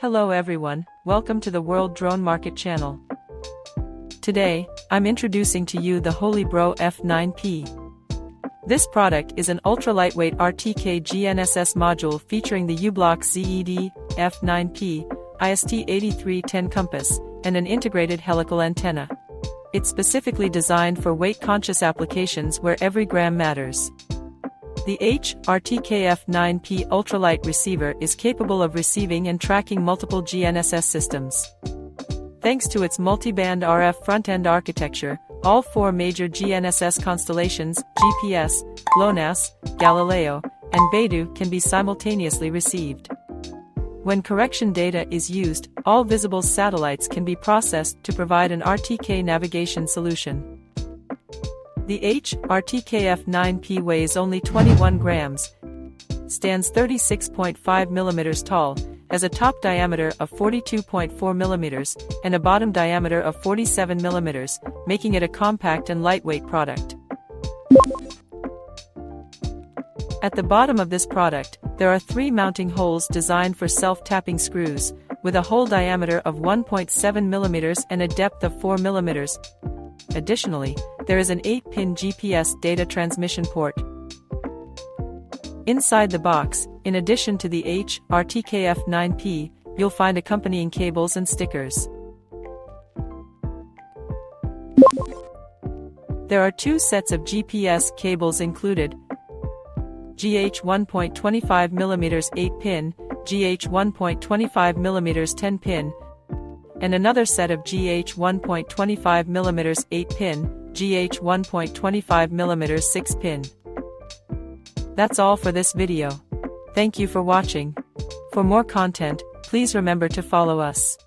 Hello everyone, welcome to the World Drone Market channel. Today, I'm introducing to you the Holybro F9P. This product is an ultra-lightweight RTK GNSS module featuring the U-blox ZED-F9P, IST8310 compass, and an integrated helical antenna. It's specifically designed for weight-conscious applications where every gram matters. The RTK F9P ultralight receiver is capable of receiving and tracking multiple GNSS systems. Thanks to its multi-band RF front-end architecture, all four major GNSS constellations, GPS, GLONASS, Galileo, and Beidou can be simultaneously received. When correction data is used, all visible satellites can be processed to provide an RTK navigation solution. The RTK F9P weighs only 21 grams, stands 36.5 millimeters tall, has a top diameter of 42.4 millimeters, and a bottom diameter of 47 millimeters, making it a compact and lightweight product. At the bottom of this product, there are three mounting holes designed for self-tapping screws, with a hole diameter of 1.7 millimeters and a depth of 4 millimeters. Additionally, there is an 8-pin GPS data transmission port. Inside the box, in addition to the RTK F9P, you'll find accompanying cables and stickers. There are two sets of GPS cables included: GH 1.25 mm 8-pin, GH 1.25 mm 10-pin, and another set of GH 1.25 mm 8-pin, GH 1.25 mm 6-pin. That's all for this video. Thank you for watching. For more content, please remember to follow us.